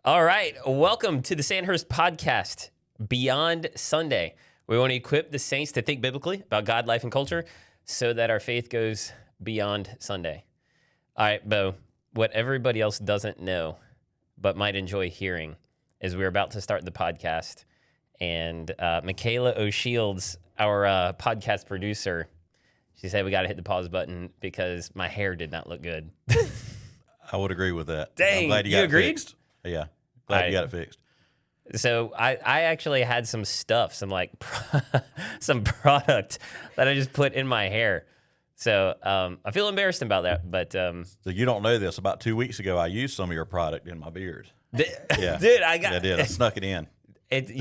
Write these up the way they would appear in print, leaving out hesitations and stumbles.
All right. Welcome to the Sandhurst podcast, Beyond Sunday. We want to equip the saints to think biblically about God, life, and culture so that our faith goes beyond Sunday. All right, Bo, what everybody else doesn't know but might enjoy hearing is we're about to start the podcast, and Michaela O'Shields, our podcast producer, she said we got to hit the pause button because my hair did not look good. I would agree with that. Dang, I'm glad you you got agreed? it fixed. Yeah, glad you got it fixed. So I actually had some stuff, some some product that I just put in my hair. So I feel embarrassed about that, but So you don't know this. About 2 weeks ago, I used some of your product in my beard. Yeah, dude, I did. I snuck it in.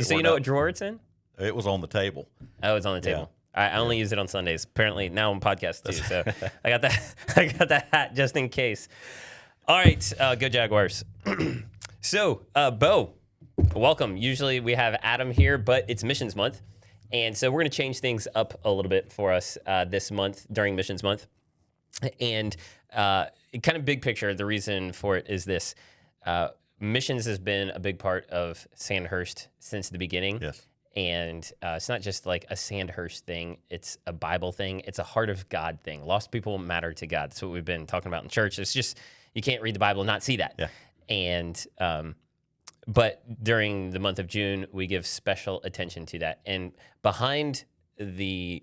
So you know what drawer it's in? It was on the table. Oh, it's on the table. I only use it on Sundays. Apparently now I'm podcast too, so I got that. I got that hat just in case. All right, go Jaguars. So, Bo, welcome. Usually we have Adam here, but it's Missions Month. And so we're going to change things up a little bit for us this month during Missions Month. And kind of big picture, the reason for it is this. Missions has been a big part of Sandhurst since the beginning. Yes. And it's not just like a Sandhurst thing. It's a Bible thing. It's a heart of God thing. Lost people matter to God. That's what we've been talking about in church. It's just, you can't read the Bible and not see that. Yeah. And but during the month of June, we give special attention to that. And behind the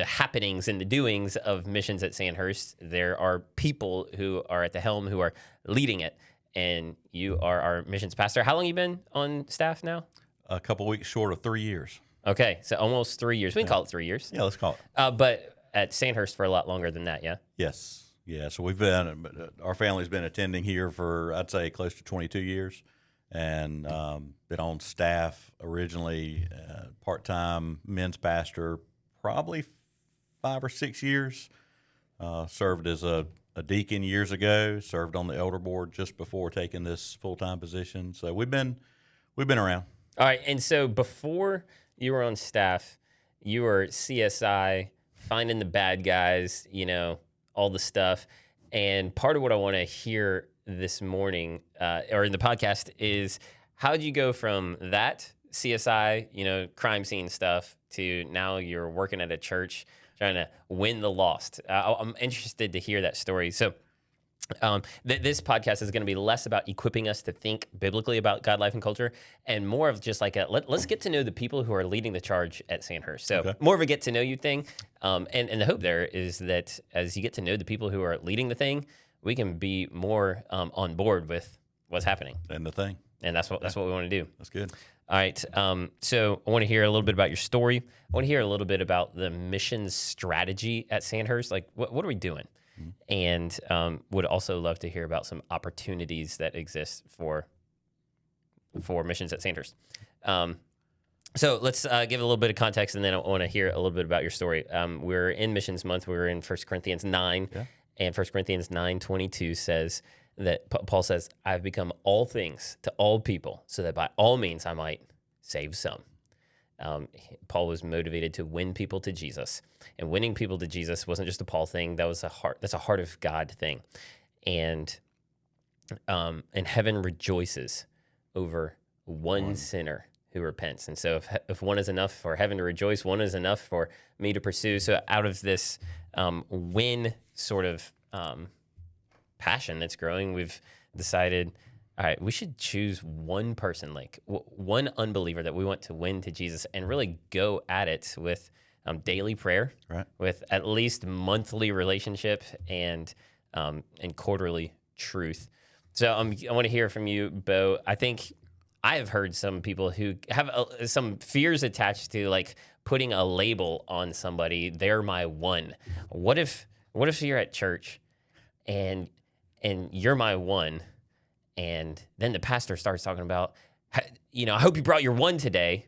happenings and the doings of missions at Sandhurst, there are people who are at the helm who are leading it. And you are our missions pastor. How long have you been on staff now? A couple weeks short of 3 years. Okay, so almost 3 years. We can call it 3 years. Yeah, let's call it. But at Sandhurst for a lot longer than that, yeah? Yes. Yeah, so our family's been attending here for, I'd say, close to 22 years. And been on staff originally, part-time men's pastor, probably 5 or 6 years. Served as a deacon years ago, served on the elder board just before taking this full-time position. So we've been around. All right, and so before you were on staff, you were CSI, finding the bad guys, all the stuff. And part of what I want to hear this morning, or in the podcast, is how did you go from that CSI, crime scene stuff, to now you're working at a church trying to win the lost? I'm interested to hear that story. So this podcast is going to be less about equipping us to think biblically about God, life, and culture, and more of just like let's get to know the people who are leading the charge at Sandhurst. So more of a get to know you thing. And the hope there is that as you get to know the people who are leading the thing, we can be more on board with what's happening. And the thing. And that's what we want to do. That's good. All right. So I want to hear a little bit about your story. I want to hear a little bit about the mission strategy at Sandhurst. Like, what are we doing? And would also love to hear about some opportunities that exist for missions at Sandhurst. So let's give a little bit of context, and then I want to hear a little bit about your story. We're in Missions Month. We're in 1 Corinthians 9, and 1 Corinthians 9:22 says that Paul says, "I've become all things to all people, so that by all means I might save some." Paul was motivated to win people to Jesus, and winning people to Jesus wasn't just a Paul thing. That's a heart of God thing. And heaven rejoices over one sinner who repents. And so if one is enough for heaven to rejoice, one is enough for me to pursue. So out of this win sort of passion that's growing, we've decided, all right, we should choose one person, like one unbeliever that we want to win to Jesus, and really go at it with daily prayer, right, with at least monthly relationship and quarterly truth. So I want to hear from you, Bo. I think I have heard some people who have some fears attached to like putting a label on somebody. They're my one. What if you're at church and you're my one? And then the pastor starts talking about, I hope you brought your one today.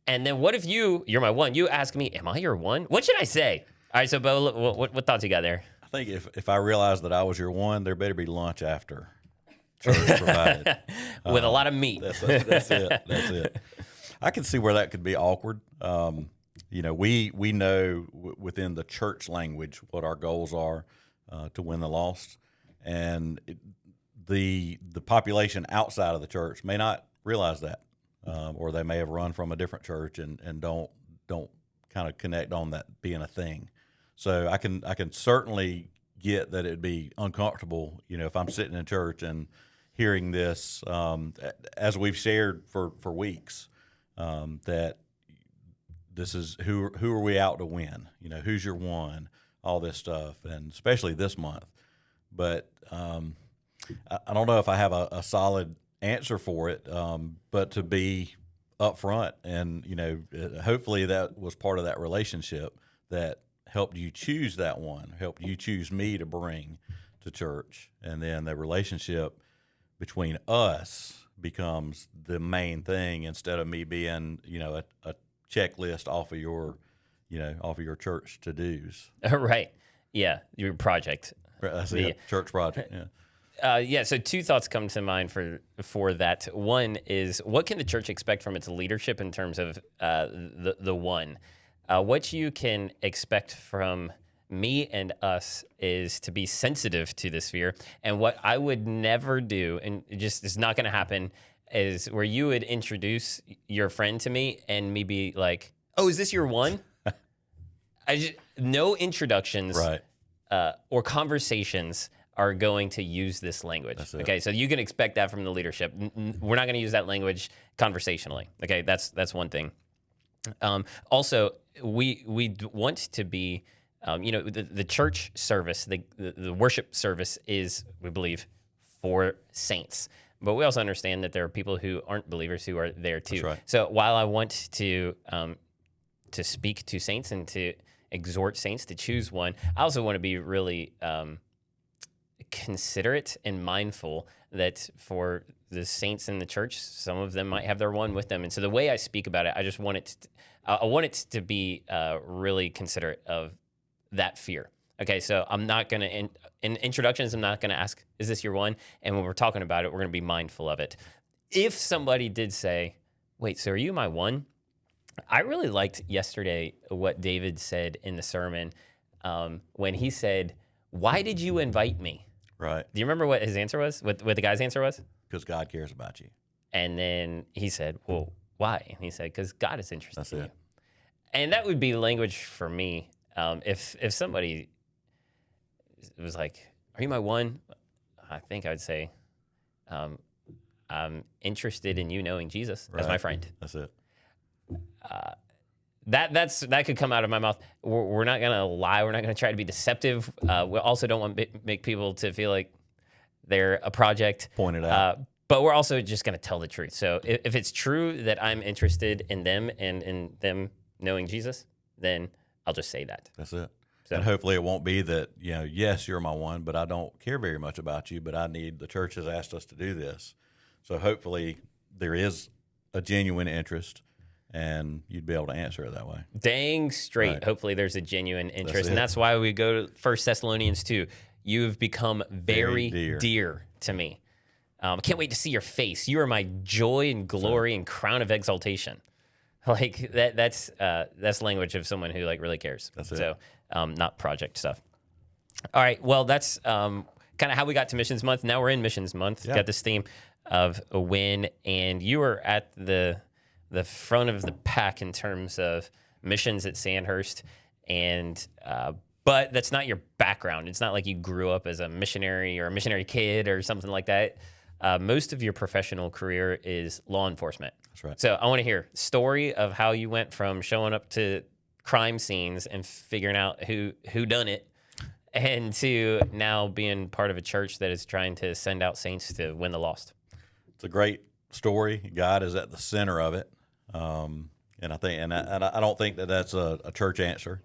And then what if you're my one, you ask me, am I your one? What should I say? All right, so Bo, what thoughts you got there? I think if I realized that I was your one, there better be lunch after church provided. With a lot of meat. That's it. I can see where that could be awkward. We know within the church language what our goals are to win the lost. And the population outside of the church may not realize that, or they may have run from a different church and don't kind of connect on that being a thing. So I can certainly get that it'd be uncomfortable, if I'm sitting in church and hearing this, as we've shared for weeks, that this is who are we out to win? Who's your one? All this stuff, and especially this month. But I don't know if I have a solid answer for it, but to be upfront and, hopefully that was part of that relationship that helped you choose that one, helped you choose me to bring to church. And then the relationship between us becomes the main thing instead of me being, a checklist off of your church to-dos. Right. Yeah. Your project. That's it. Church project. Yeah. So two thoughts come to mind for that. One is, what can the church expect from its leadership in terms of the one? What you can expect from me and us is to be sensitive to this fear. And what I would never do, and it just is not going to happen, is where you would introduce your friend to me and me be like, "Oh, is this your one?" No introductions, Right. Or conversations are going to use this language. Okay, so you can expect that from the leadership. We're not going to use that language conversationally. Okay, that's one thing. Also, we want to be, the church service, the worship service is, we believe, for saints. But we also understand that there are people who aren't believers who are there too. That's right. So while I want to speak to saints and to exhort saints to choose one, I also want to be really considerate and mindful that for the saints in the church, some of them might have their one with them. And so the way I speak about it, I just want it to be really considerate of that fear. Okay, so I'm not going to, in introductions, I'm not going to ask, is this your one? And when we're talking about it, we're going to be mindful of it. If somebody did say, wait, so are you my one? I really liked yesterday what David said in the sermon when he said, why did you invite me? Right. Do you remember what his answer was? What the guy's answer was? Because God cares about you. And then he said, well, why? And he said, because God is interested That's in it. you. And that would be language for me. If somebody was like, are you my one? I think I'd say, I'm interested in you knowing Jesus as my friend. That's it. That could come out of my mouth. We're not going to lie. We're not going to try to be deceptive. We also don't want to make people to feel like they're a project. Point it out. But we're also just going to tell the truth. So if it's true that I'm interested in them and in them knowing Jesus, then I'll just say that. That's it. So, and hopefully it won't be that, yes, you're my one, but I don't care very much about you, but the church has asked us to do this. So hopefully there is a genuine interest and you'd be able to answer it that way. Dang straight. Right. Hopefully there's a genuine interest. And that's why we go to 1 Thessalonians 2. You've become very dear to me. I can't wait to see your face. You are my joy and glory and crown of exaltation. Like that's language of someone who really cares. That's it. So not project stuff. All right. Well, that's kind of how we got to Missions Month. Now we're in Missions Month. Yeah. Got this theme of a win, and you were at the front of the pack in terms of missions at Sandhurst, and but that's not your background. It's not like you grew up as a missionary or a missionary kid or something like that. Most of your professional career is law enforcement. That's right. So I want to hear a story of how you went from showing up to crime scenes and figuring out who done it, and to now being part of a church that is trying to send out saints to win the lost. It's a great story. God is at the center of it. And I think, and I don't think that that's a church answer.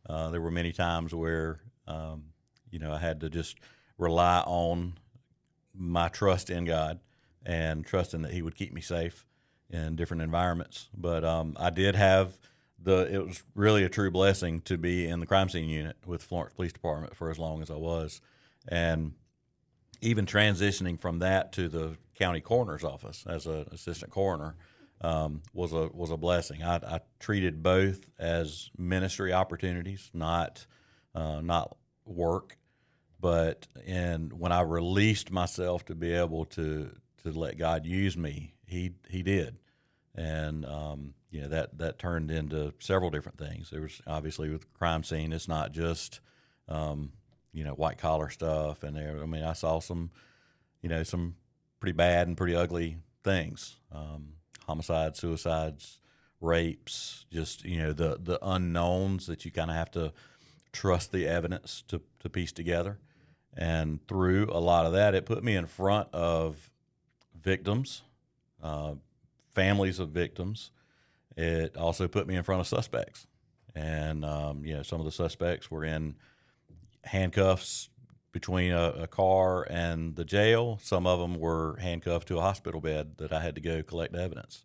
There were many times where, I had to just rely on my trust in God and trusting that He would keep me safe in different environments. But I did have it was really a true blessing to be in the crime scene unit with Florence Police Department for as long as I was. And even transitioning from that to the county coroner's office as an assistant coroner was a blessing. I treated both as ministry opportunities, not work. But when I released myself to be able to let God use me, He did, and that turned into several different things. There was obviously with the crime scene, it's not just white collar stuff, and there. I mean, I saw some pretty bad and pretty ugly things, homicides, suicides, rapes, just the unknowns that you kind of have to trust the evidence to piece together. And through a lot of that, it put me in front of victims, families of victims. It also put me in front of suspects. And, some of the suspects were in handcuffs between a car and the jail. Some of them were handcuffed to a hospital bed that I had to go collect evidence.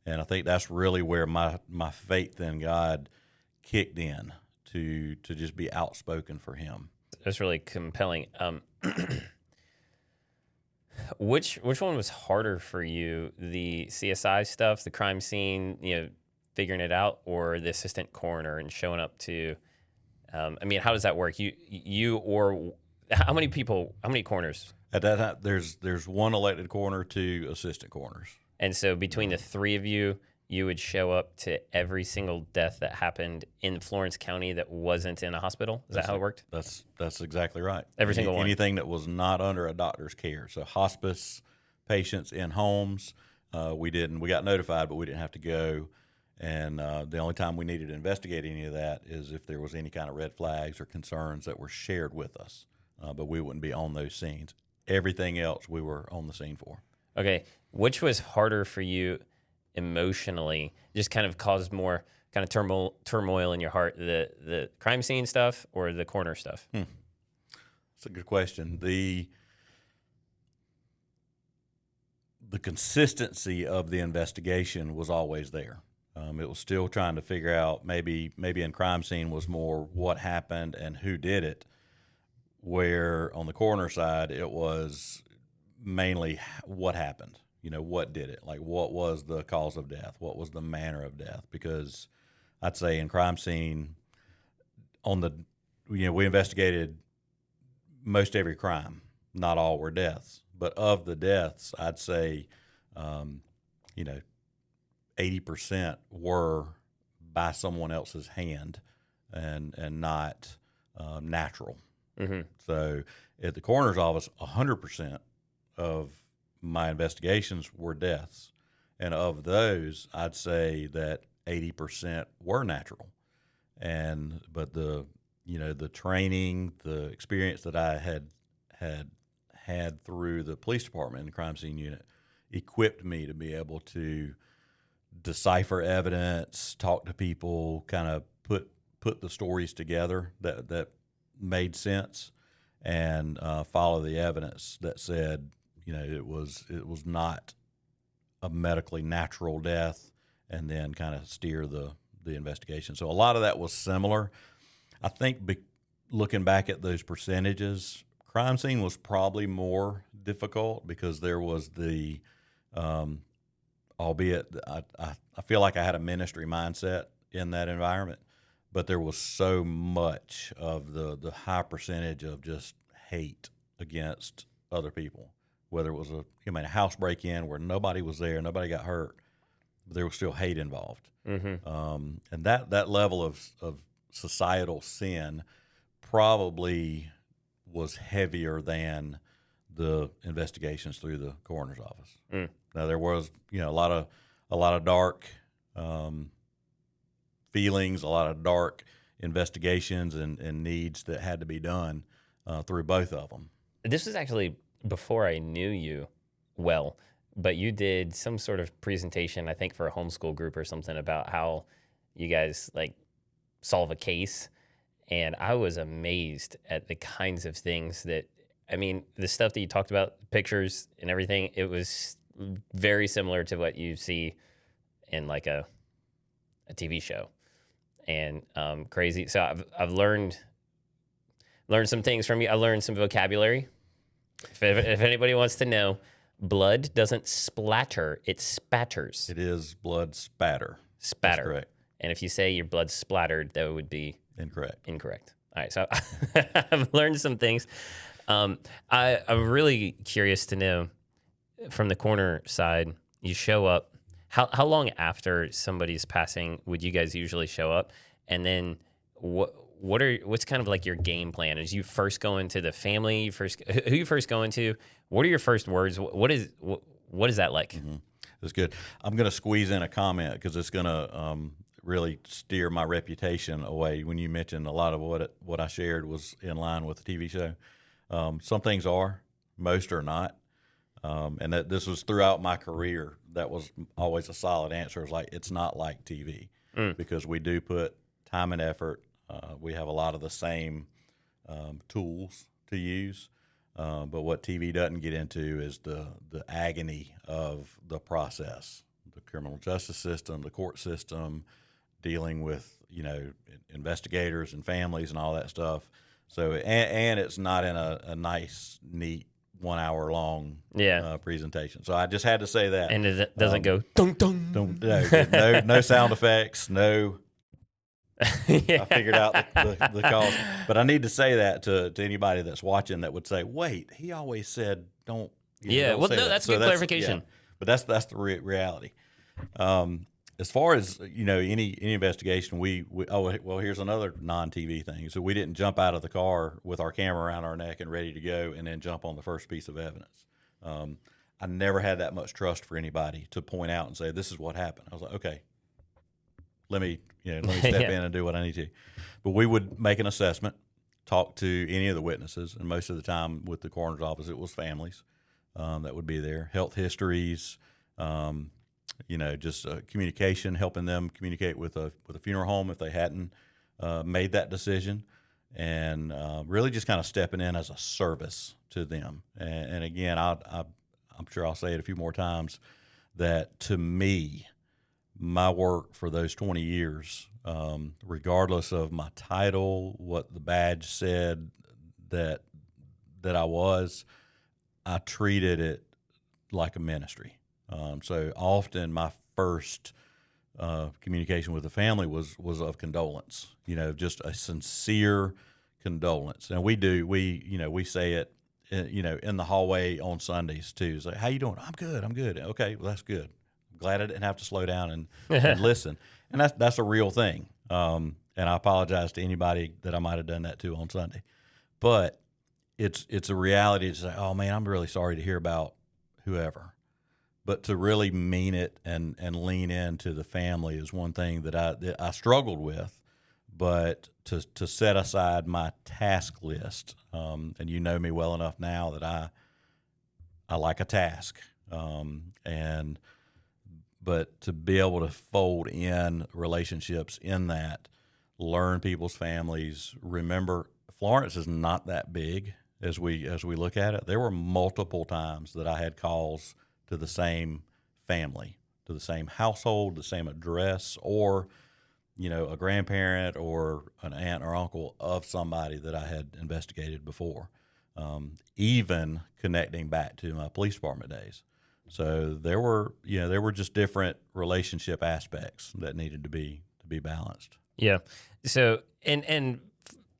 And I think that's really where my faith in God kicked in to just be outspoken for Him. That's really compelling. Which one was harder for you, the CSI stuff, the crime scene, figuring it out, or the assistant coroner and showing up to? How does that work? You or how many coroners? At that time, there's one elected coroner, two assistant coroners. And so between the three of you, you would show up to every single death that happened in Florence County that wasn't in a hospital? Is that how it worked? That's exactly right. Every single one. Anything that was not under a doctor's care. So hospice patients in homes, we got notified, but we didn't have to go. And the only time we needed to investigate any of that is if there was any kind of red flags or concerns that were shared with us. But we wouldn't be on those scenes. Everything else we were on the scene for. Okay. Which was harder for you emotionally, just kind of caused more kind of turmoil in your heart, the crime scene stuff or the coroner stuff? That's a good question. The consistency of the investigation was always there. It was still trying to figure out, maybe in crime scene was more what happened and who did it, where on the coroner side it was mainly what happened. What did it? Like, what was the cause of death? What was the manner of death? Because I'd say in crime scene, we investigated most every crime. Not all were deaths, but of the deaths, I'd say, 80% were by someone else's hand and not natural. Mm-hmm. So at the coroner's office, 100% of my investigations were deaths, and of those, I'd say that 80% were natural. But the training, the experience that I had through the police department and the crime scene unit equipped me to be able to decipher evidence, talk to people, kind of put the stories together that made sense, and follow the evidence that said, it was not a medically natural death, and then kind of steer the investigation. So a lot of that was similar. I think looking back at those percentages, crime scene was probably more difficult because there was the, albeit I feel like I had a ministry mindset in that environment, but there was so much of the high percentage of just hate against other people. Whether it was a house break-in where nobody was there, nobody got hurt, but there was still hate involved. Mm-hmm. And that level of societal sin probably was heavier than the investigations through the coroner's office. Mm. Now there was a lot of dark feelings, a lot of dark investigations and needs that had to be done through both of them. This was actually before I knew you well, but you did some sort of presentation, I think for a homeschool group or something, about how you guys solve a case. And I was amazed at the kinds of things the stuff that you talked about, pictures and everything, it was very similar to what you see in a TV show. And crazy. So I've learned some things from you. I learned some vocabulary. If anybody wants to know, blood doesn't splatter, it spatters. It is blood spatter. Spatter. That's correct. And if you say your blood splattered, that would be incorrect. Incorrect. All right, so I've learned some things. I'm really curious to know from the corner side. You show up. How long after somebody's passing would you guys usually show up? And then what's kind of like your game plan? Is you first go into the family? Who you first go into? What are your first words? What is that like? That's good. I'm going to squeeze in a comment because it's going to really steer my reputation away. When you mentioned a lot of what I shared was in line with the TV show. Some things are, most are not. And that this was throughout my career. That was always a solid answer. It was like, it's not like TV because we do put time and effort. We have a lot of the same tools to use. But what TV doesn't get into is the agony of the process, the criminal justice system, the court system, dealing with, investigators and families and all that stuff. So, and it's not in a nice, neat 1 hour long presentation. So I just had to say that. And it doesn't go dun dun. No sound effects. No. I figured out the cause, but I need to say that to anybody that's watching that would say, "Wait, he always said don't." Well, no, that's good clarification. Yeah, but that's the reality. As far as any investigation, here's another non-TV thing. So we didn't jump out of the car with our camera around our neck and ready to go, and then jump on the first piece of evidence. I never had that much trust for anybody to point out and say, "This is what happened." I was like, "Okay, let me step in and do what I need to." But we would make an assessment, talk to any of the witnesses, and most of the time with the coroner's office, it was families that would be there, health histories. Just communication, helping them communicate with a funeral home if they hadn't made that decision, and really just kind of stepping in as a service to them. And again, I'm sure I'll say it a few more times, that to me, my work for those 20 years, regardless of my title, what the badge said that I was, I treated it like a ministry. So often my first communication with the family was of condolence, just a sincere condolence. And we say it, in the hallway on Sundays too. It's like, "How you doing?" "I'm good. I'm good." "Okay, well, that's good. I'm glad I didn't have to slow down and listen." And that's a real thing. And I apologize to anybody that I might have done that to on Sunday, but it's a reality to say, "Oh man, I'm really sorry to hear about whoever." But to really mean it and lean into the family is one thing that I struggled with. But to set aside my task list, and you know me well enough now that I like a task, but to be able to fold in relationships in that, learn people's families. Remember, Florence is not that big as we look at it. There were multiple times that I had calls to the same family, to the same household, the same address, or a grandparent or an aunt or uncle of somebody that I had investigated before, even connecting back to my police department days. So there were just different relationship aspects that needed to be balanced. Yeah. So and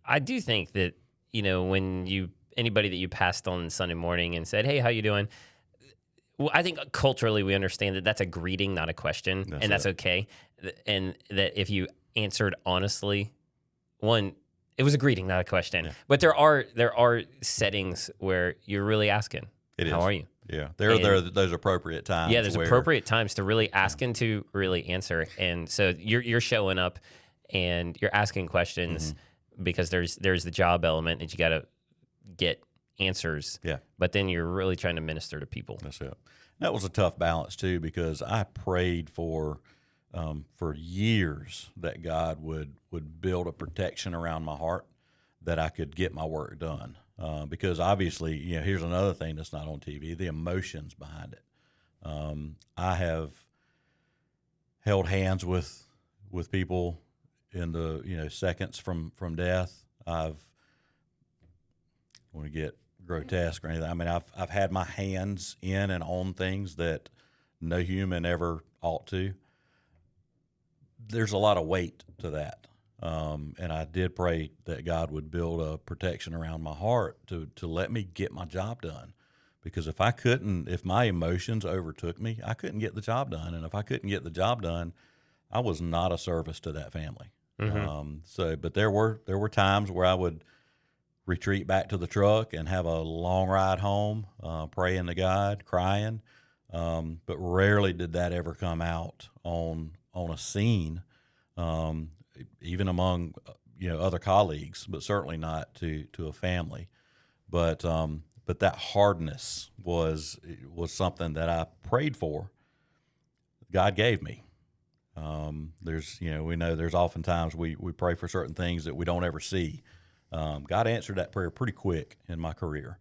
I do think that when anybody that you passed on Sunday morning and said, "Hey, how you doing?" Well, I think culturally we understand that that's a greeting, not a question, that's okay. And that if you answered honestly, it was a greeting, not a question. Yeah. But there are settings where you're really asking, "How are you?" Yeah, there are those appropriate times. Yeah, there's appropriate times to really ask and to really answer. And so you're showing up and you're asking questions because there's the job element that you got to get answers. Yeah. But then you're really trying to minister to people. That's it. That was a tough balance too, because I prayed for years that God would build a protection around my heart, that I could get my work done. Because obviously, here's another thing that's not on TV: the emotions behind it. I have held hands with people in the seconds from death. I want to get grotesque or anything. I mean, I've had my hands in and on things that no human ever ought to. There's a lot of weight to that. And I did pray that God would build a protection around my heart to let me get my job done. Because if my emotions overtook me, I couldn't get the job done. And if I couldn't get the job done, I was not a service to that family. But there were times where I would retreat back to the truck and have a long ride home, praying to God, crying. But rarely did that ever come out on a scene, even among other colleagues, but certainly not to a family. But that hardness was something that I prayed for. God gave me. We know there's oftentimes we pray for certain things that we don't ever see. God answered that prayer pretty quick in my career.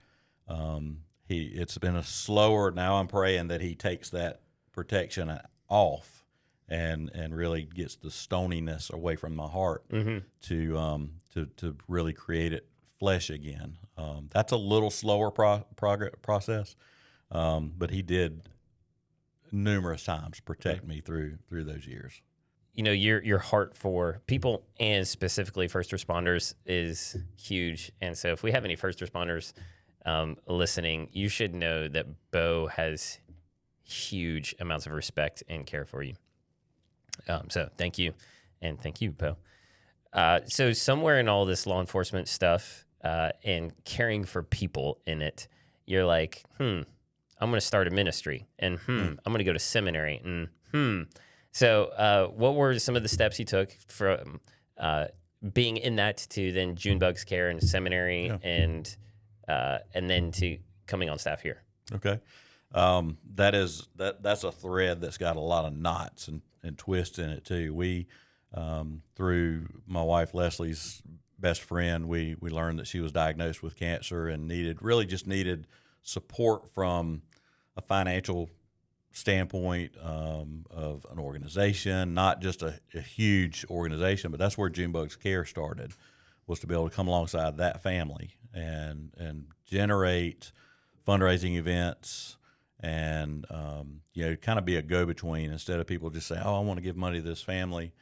It's been a slower. Now I'm praying that He takes that protection off and really gets the stoniness away from my heart to really create it flesh again. That's a little slower process, but He did numerous times protect me through those years. Your heart for people and specifically first responders is huge. And so if we have any first responders listening, you should know that Bo has huge amounts of respect and care for you. So thank you. And thank you, Bo. So somewhere in all this law enforcement stuff and caring for people in it, you're like, I'm going to start a ministry, and I'm going to go to seminary, and So what were some of the steps you took from being in that to then Junebug's care and seminary and then to coming on staff here? Okay. That's a thread that's got a lot of knots and twists in it too. We, through my wife Leslie's best friend, we learned that she was diagnosed with cancer and needed support from a financial standpoint of an organization, not just a huge organization, but that's where Junebug's Care started, was to be able to come alongside that family and generate fundraising events and kind of be a go-between instead of people just say, oh, I want to give money to this family.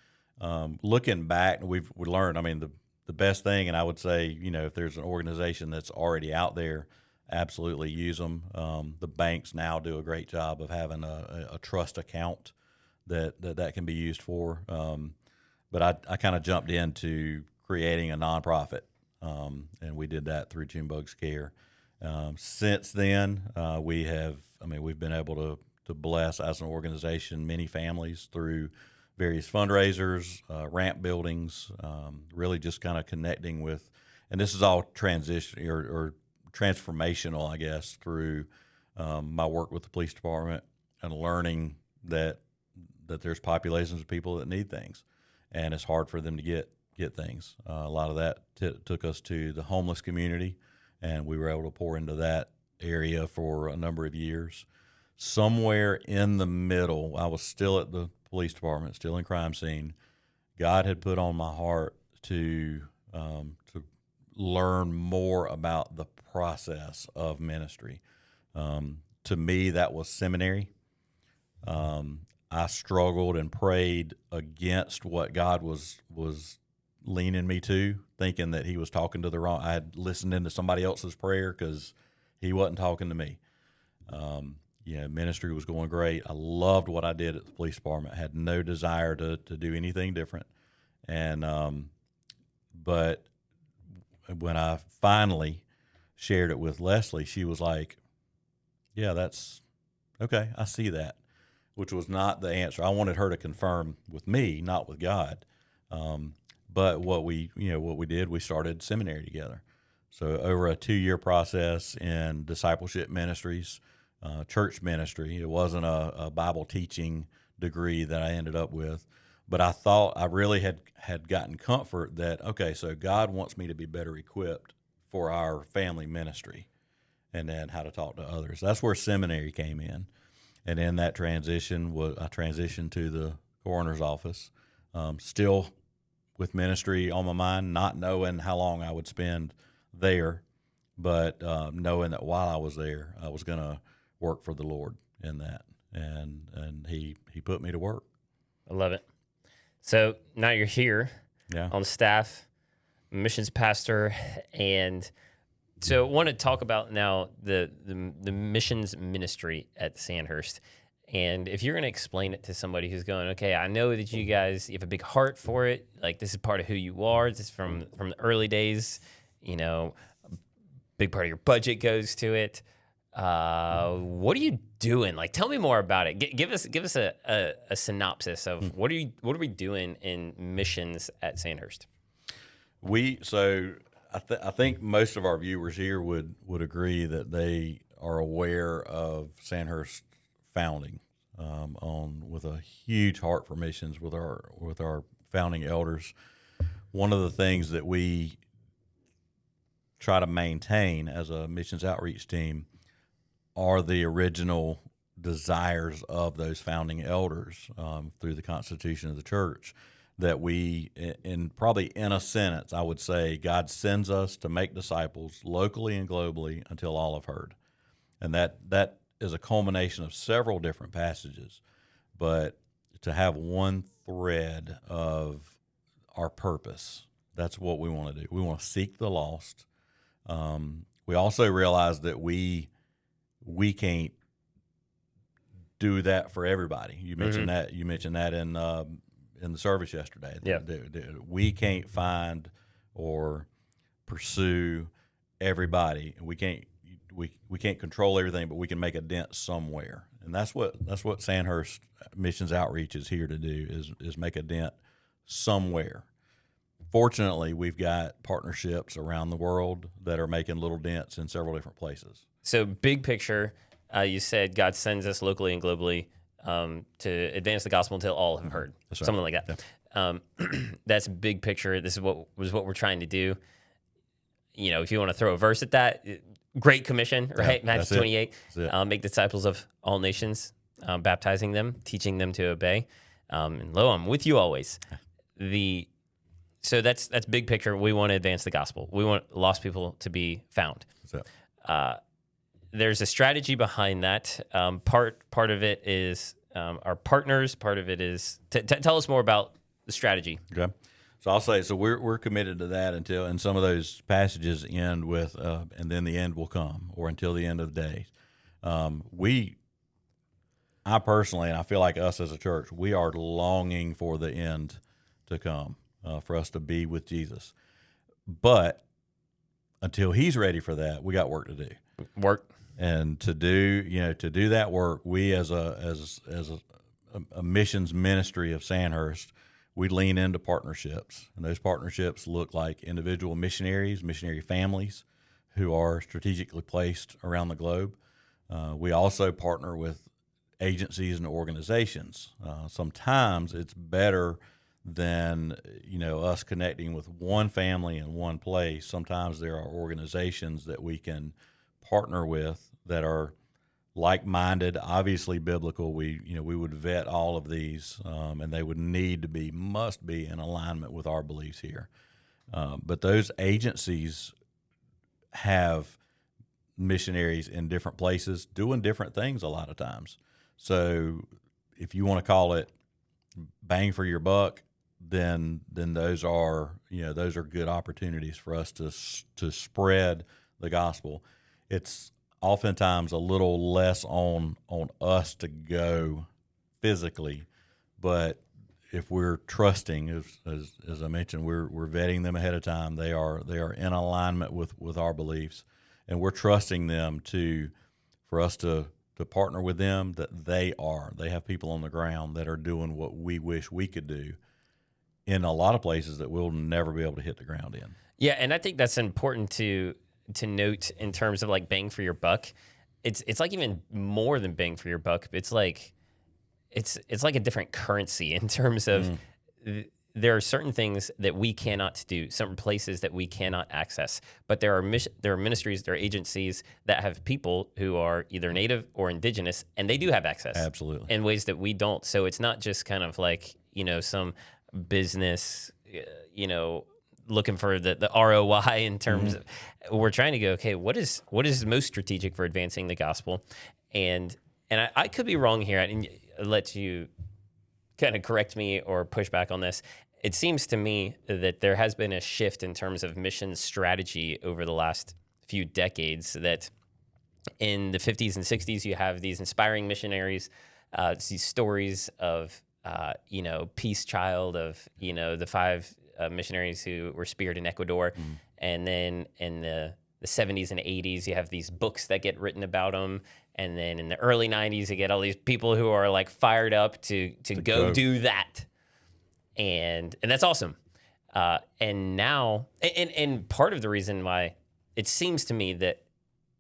Looking back, we learned, I mean, the best thing, and I would say, if there's an organization that's already out there, absolutely use them. The banks now do a great job of having a trust account that can be used for. But I kind of jumped into creating a nonprofit, and we did that through Junebug's Care. Since then, we've been able to bless as an organization many families through various fundraisers, ramp buildings, really just kind of connecting with, and this is all transition or transformational, I guess, through my work with the police department and learning that there's populations of people that need things, and it's hard for them to get things. A lot of that took us to the homeless community, and we were able to pour into that area for a number of years. Somewhere in the middle, I was still at the police department, still in crime scene. God had put on my heart to learn more about the process of ministry. To me, that was seminary. I struggled and prayed against what God was leaning me to, thinking that He was talking to the wrong. I had listened into somebody else's prayer because He wasn't talking to me. Ministry was going great. I loved what I did at the police department. I had no desire to do anything different. And but when I finally shared it with Leslie, she was like, yeah, that's okay. I see that, which was not the answer. I wanted her to confirm with me, not with God. But what we did, we started seminary together. So over a 2-year process in discipleship ministries, church ministry. It wasn't a Bible teaching degree that I ended up with, but I thought I really had gotten comfort that, okay, so God wants me to be better equipped for our family ministry and then how to talk to others. That's where seminary came in. And in that transition, I transitioned to the coroner's office, still with ministry on my mind, not knowing how long I would spend there, but knowing that while I was there, I was going to work for the Lord in that. And he put me to work. I love it. So now you're here. Yeah. on staff, missions pastor, and so I want to talk about now the missions ministry at Sandhurst. And if you're going to explain it to somebody who's going, okay, I know that you guys, you have a big heart for it. Like, this is part of who you are. This is from the early days. You know, a big part of your budget goes to it. What are you doing? Like, tell me more about it. Give us a synopsis of what are we doing in missions at Sandhurst? I think most of our viewers here would agree that they are aware of Sandhurst founding, with a huge heart for missions with our founding elders. One of the things that we try to maintain as a missions outreach team are the original desires of those founding elders, through the Constitution of the Church. That we, probably in a sentence, I would say, God sends us to make disciples locally and globally until all have heard. And that is a culmination of several different passages. But to have one thread of our purpose, that's what we want to do. We want to seek the lost. We also realize that we can't do that for everybody. You mentioned that. You mentioned that in the service yesterday. Yeah. We can't find or pursue everybody. We can't control everything, but we can make a dent somewhere. And that's what Sandhurst Missions Outreach is here to do, is make a dent somewhere. Fortunately, we've got partnerships around the world that are making little dents in several different places. So, big picture, you said God sends us locally and globally to advance the gospel until all have heard. That's right. Something like that. Yeah. That's big picture. This is what we're trying to do. You know, if you want to throw a verse at that, Great Commission, right? Yeah, Matthew 28. Make disciples of all nations, baptizing them, teaching them to obey. And lo, I'm with you always. So that's big picture. We want to advance the gospel. We want lost people to be found. There's a strategy behind that. Part of it is our partners. Part of it is tell us more about the strategy. Okay, so I'll say we're committed to that and some of those passages end with and then the end will come, or until the end of the days. I personally, and I feel like us as a church, we are longing for the end to come, for us to be with Jesus. But until He's ready for that, we got work to do. And to do that work, we as a missions ministry of Sandhurst, we lean into partnerships, and those partnerships look like individual missionaries, missionary families who are strategically placed around the globe. We also partner with agencies and organizations. Sometimes it's better than us connecting with one family in one place. Sometimes there are organizations that we can partner with that are like-minded, obviously biblical. We would vet all of these, and they would must be in alignment with our beliefs here. But those agencies have missionaries in different places doing different things a lot of times. So if you want to call it bang for your buck, then those are good opportunities for us to spread the gospel. It's oftentimes a little less on us to go physically, but if we're trusting, as I mentioned, we're vetting them ahead of time. They are in alignment with our beliefs, and we're trusting them for us to partner with them. That they have people on the ground that are doing what we wish we could do in a lot of places that we'll never be able to hit the ground in. Yeah, and I think that's important to note in terms of like bang for your buck. It's like even more than bang for your buck. It's like a different currency in terms of there are certain things that we cannot do, certain places that we cannot access. But there are ministries, there are agencies that have people who are either native or indigenous, and they do have access. Absolutely. In ways that we don't. So it's not just kind of like, some business, looking for the ROI in terms of, we're trying to go, okay, what is most strategic for advancing the gospel? And I could be wrong here, and let you kind of correct me or push back on this. it seems to me that there has been a shift in terms of mission strategy over the last few decades. That in the 50s and 60s, you have these inspiring missionaries, these stories of, Peace Child, of, the five missionaries who were speared in Ecuador. And then in the 70s and 80s, you have these books that get written about them. And then in the early 90s, you get all these people who are like fired up to go do that. And that's awesome. And now, and part of the reason why it seems to me that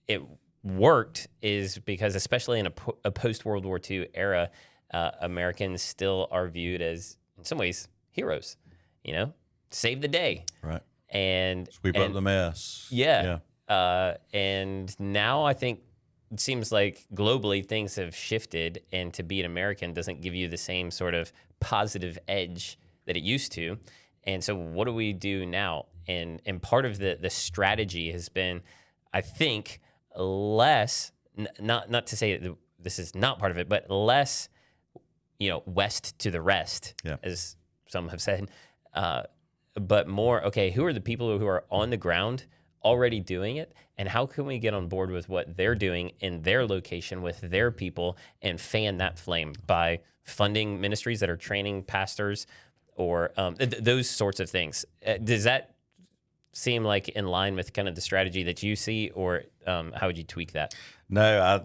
it worked is because, especially in a post-World War II era, Americans still are viewed as, in some ways, heroes. Save the day. Right. And sweep up the mess. Yeah. And now I think it seems like globally things have shifted, and to be an American doesn't give you the same sort of positive edge that it used to. And so what do we do now? And part of the strategy has been, I think, less, not to say that this is not part of it, but less, west to the rest, as some have said, but more, okay, who are the people who are on the ground already doing it, and how can we get on board with what they're doing in their location with their people and fan that flame by funding ministries that are training pastors or those sorts of things. Does that seem like in line with kind of the strategy that you see, or how would you tweak that? No,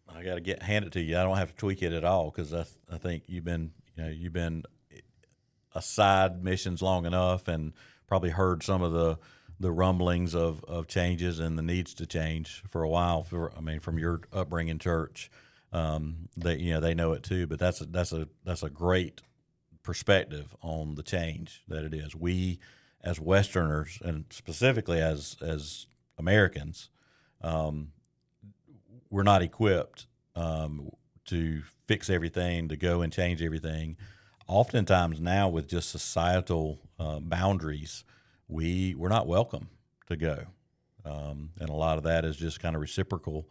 I got to hand it to you. I don't have to tweak it at all, because I think you've been aside missions long enough and probably heard some of the rumblings of changes and the needs to change for a while. From your upbringing church, they know it too. But that's a great perspective on the change that it is. We, as Westerners, and specifically as Americans, we're not equipped to fix everything, to go and change everything. Oftentimes now, with just societal boundaries, we're not welcome to go, and a lot of that is just kind of reciprocal,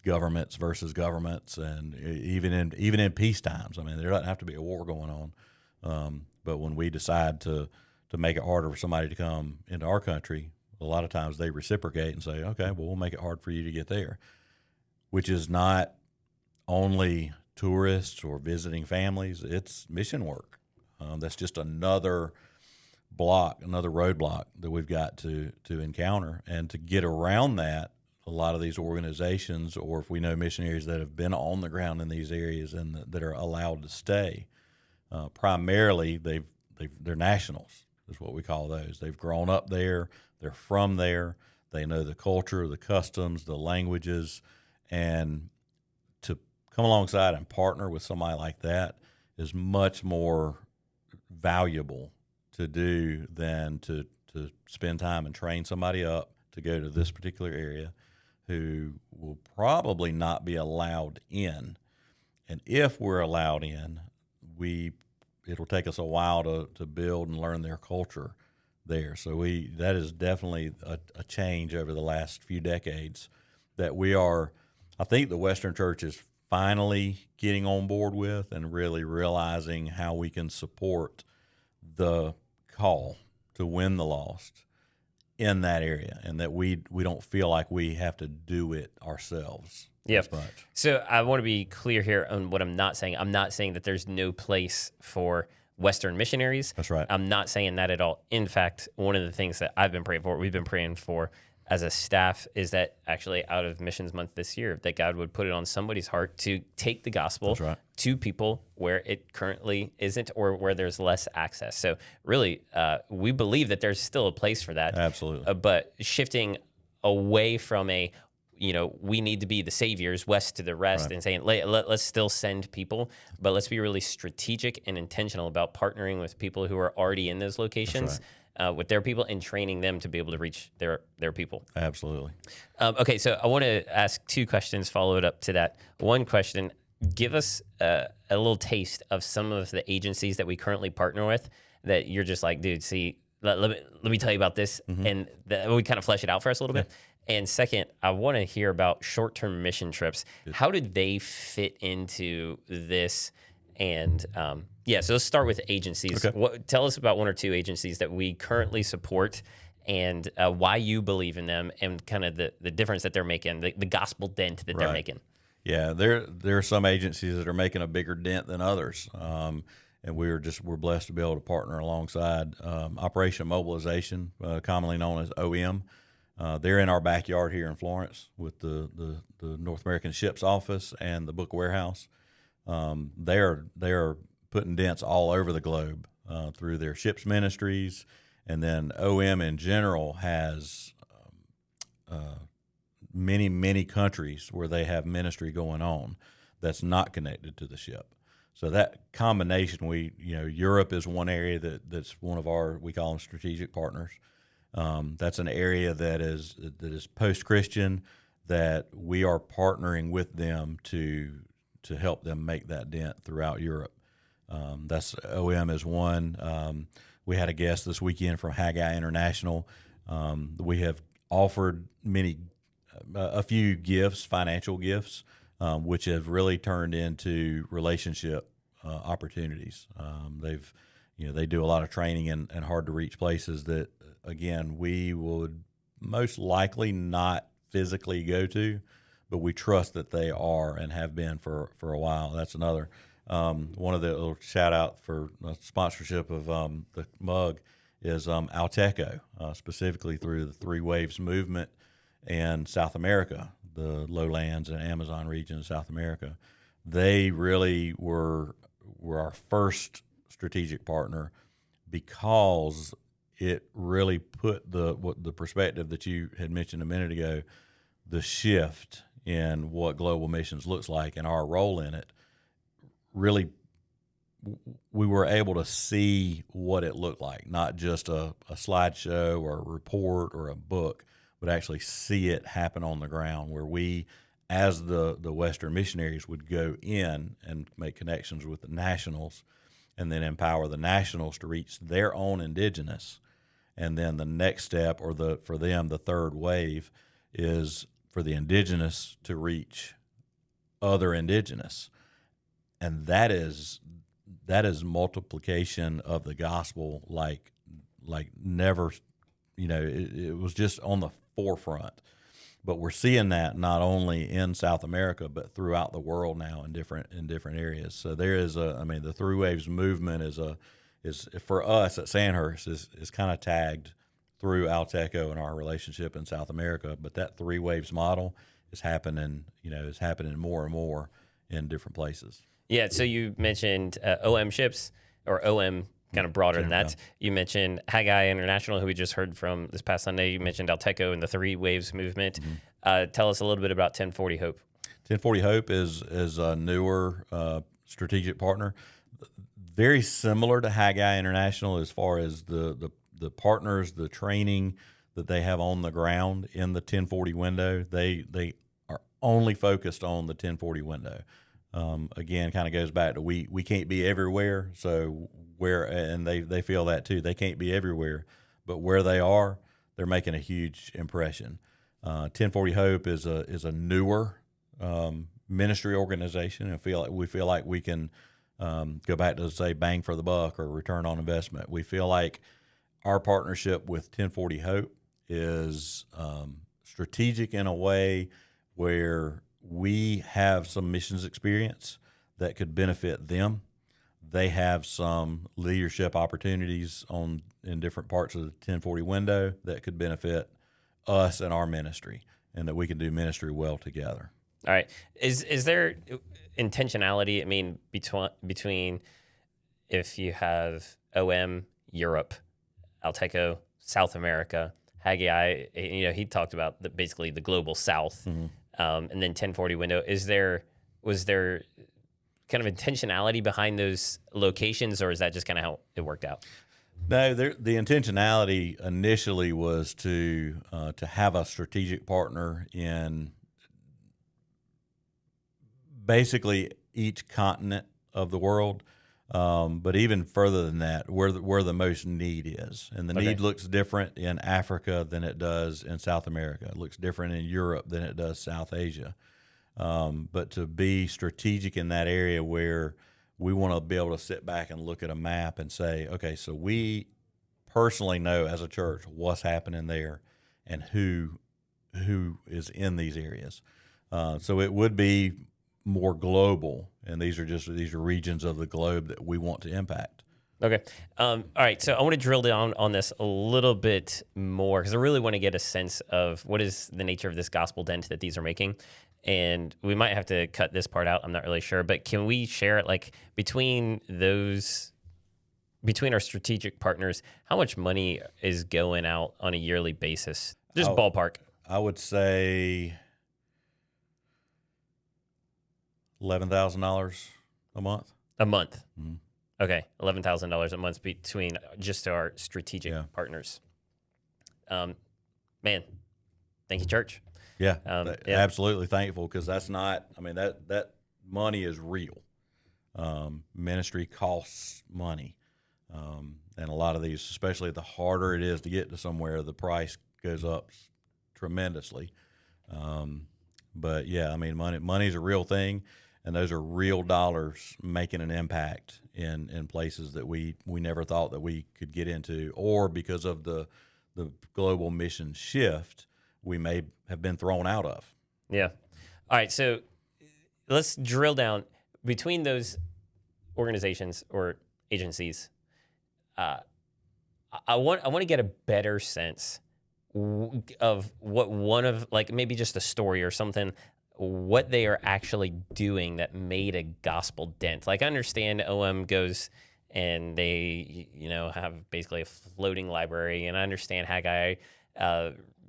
governments versus governments, and even in peace times. There doesn't have to be a war going on, but when we decide to make it harder for somebody to come into our country, a lot of times they reciprocate and say, okay, well, we'll make it hard for you to get there, which is not only tourists or visiting families, it's mission work. That's just another roadblock that we've got to encounter. And to get around that, a lot of these organizations, or if we know missionaries that have been on the ground in these areas and that are allowed to stay, primarily they're nationals, is what we call those. They've grown up there, they're from there, they know the culture, the customs, the languages, and to come alongside and partner with somebody like that is much more valuable to do than to spend time and train somebody up to go to this particular area who will probably not be allowed in. And if we're allowed in, it'll take us a while to build and learn their culture there. So that is definitely a change over the last few decades that I think the Western Church is finally getting on board with, and really realizing how we can support the call to win the lost in that area, and that we don't feel like we have to do it ourselves. Yep. As much. So I want to be clear here on what I'm not saying. I'm not saying that there's no place for Western missionaries. That's right. I'm not saying that at all. In fact, one of the things that we've been praying for as a staff, is that actually out of Missions Month this year, that God would put it on somebody's heart to take the gospel to people where it currently isn't, or where there's less access. So really, we believe that there's still a place for that. Absolutely. But shifting away from we need to be the saviors west to the rest, and saying, let's still send people, but let's be really strategic and intentional about partnering with people who are already in those locations. With their people, and training them to be able to reach their people. Absolutely. Okay, so I want to ask two questions followed up to that. One question, give us a little taste of some of the agencies that we currently partner with that you're just like, dude, see, let me tell you about this, and we kind of flesh it out for us a little bit. And second, I want to hear about short-term mission trips. Good. How did they fit into this? And yeah, so let's start with agencies. Okay. Tell us about one or two agencies that we currently support, and why you believe in them, and kind of the difference that they're making, the gospel dent that they're making. Yeah, there are some agencies that are making a bigger dent than others, and we're blessed to be able to partner alongside Operation Mobilization, commonly known as OM. They're in our backyard here in Florence with the North American Ships Office and the Book Warehouse. They are putting dents all over the globe through their ships ministries, and then OM in general has many countries where they have ministry going on that's not connected to the ship. So that combination, Europe is one area that's one of we call them strategic partners. That's an area that is post-Christian, that we are partnering with them to help them make that dent throughout Europe. That's OM is one. We had a guest this weekend from Haggai International. We have offered a few gifts, financial gifts, which have really turned into relationship opportunities. They do a lot of training in hard to reach places that, again, we would most likely not physically go to, but we trust that they are and have been for a while. That's another one of the little shout out for sponsorship of the mug is Alteco, specifically through the Three Waves movement in South America, the lowlands and Amazon region of South America. They really were our first strategic partner, because it really put the perspective that you had mentioned a minute ago, the shift in what global missions looks like and our role in it. Really, we were able to see what it looked like, not just a slideshow or a report or a book, but actually see it happen on the ground, where we, as the Western missionaries, would go in and make connections with the nationals, and then empower the nationals to reach their own indigenous. And then the next step, or for them, the third wave, is for the indigenous to reach other indigenous. And that is multiplication of the gospel like never. It was just on the forefront. But we're seeing that not only in South America, but throughout the world now in different areas. So there is the Three Waves movement is for us at Sandhurst is kind of tagged through Alteco and our relationship in South America. But that Three Waves model is happening more and more in different places. Yeah. So you mentioned OM ships, or OM kind of broader than that. You mentioned Haggai International, who we just heard from this past Sunday. You mentioned Alteco and the Three Waves movement. Mm-hmm. Tell us a little bit about 1040 Hope. 1040 Hope is a newer strategic partner, very similar to Haggai International as far as the partners, the training that they have on the ground in the 1040 window. They are only focused on the 1040 window. Again, kind of goes back to we can't be everywhere, so and they feel that too. They can't be everywhere, but where they are, they're making a huge impression. 1040 Hope is a newer ministry organization, and we feel like we can go back to, say, bang for the buck or return on investment. We feel like our partnership with 1040 Hope is strategic in a way where we have some missions experience that could benefit them. They have some leadership opportunities in different parts of the 1040 window that could benefit us and our ministry, and that we can do ministry well together. All right. Is there intentionality? I mean, between if you have OM Europe, Alteco South America, Haggai, he talked about basically the global South, mm-hmm. And then 1040 window. Was there kind of intentionality behind those locations, or is that just kind of how it worked out? No, the intentionality initially was to have a strategic partner in basically each continent of the world, but even further than that, where the most need is. And the need looks different in Africa than it does in South America. It looks different in Europe than it does South Asia. But to be strategic in that area where we want to be able to sit back and look at a map and say, okay, so we personally know as a church what's happening there and who is in these areas. So it would be more global, and these are regions of the globe that we want to impact. Okay. All right. So I want to drill down on this a little bit more because I really want to get a sense of what is the nature of this gospel dent that these are making. And we might have to cut this part out. I'm not really sure. But can we share it like between our strategic partners, how much money is going out on a yearly basis? Just ballpark. I would say $11,000 a month. A month. Mm-hmm. Okay, $11,000 a month between just our strategic partners. Man, thank you, church. Yeah, absolutely thankful, because that's not. I mean, that money is real. Ministry costs money, and a lot of these, especially the harder it is to get to somewhere, the price goes up tremendously. But yeah, I mean, money's a real thing. And those are real dollars making an impact in places that we never thought that we could get into, or because of the global mission shift, we may have been thrown out of. Yeah. All right. So let's drill down between those organizations or agencies. I want to get a better sense of what one of, like, maybe just a story or something, what they are actually doing that made a gospel dent. Like, I understand OM goes and they, have basically a floating library, and I understand Haggai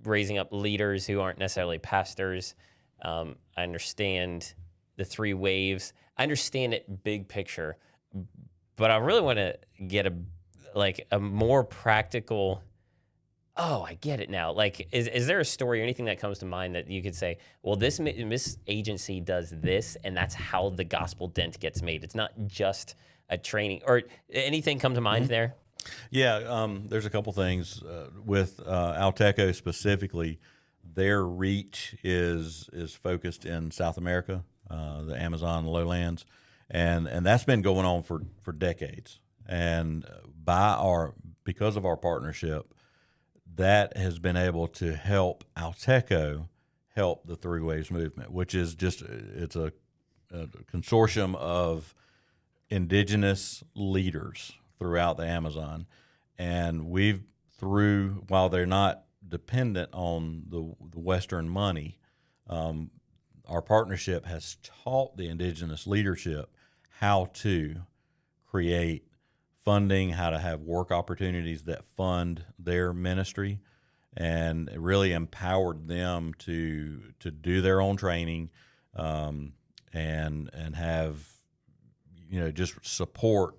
raising up leaders who aren't necessarily pastors. I understand the 3 waves. I understand it big picture, but I really want to get a more practical. Oh, I get it now. Like, is there a story or anything that comes to mind that you could say, well, this agency does this, and that's how the gospel dent gets made? It's not just a training, or anything come to mind there? Yeah, there's a couple things with Alteco specifically. Their reach is focused in South America, the Amazon lowlands, and that's been going on for decades. And because of our partnership, that has been able to help Alteco help the 3 Waves movement, which is it's a consortium of indigenous leaders throughout the Amazon. And while they're not dependent on the Western money, our partnership has taught the indigenous leadership how to create funding, how to have work opportunities that fund their ministry, and it really empowered them to do their own training, and have just support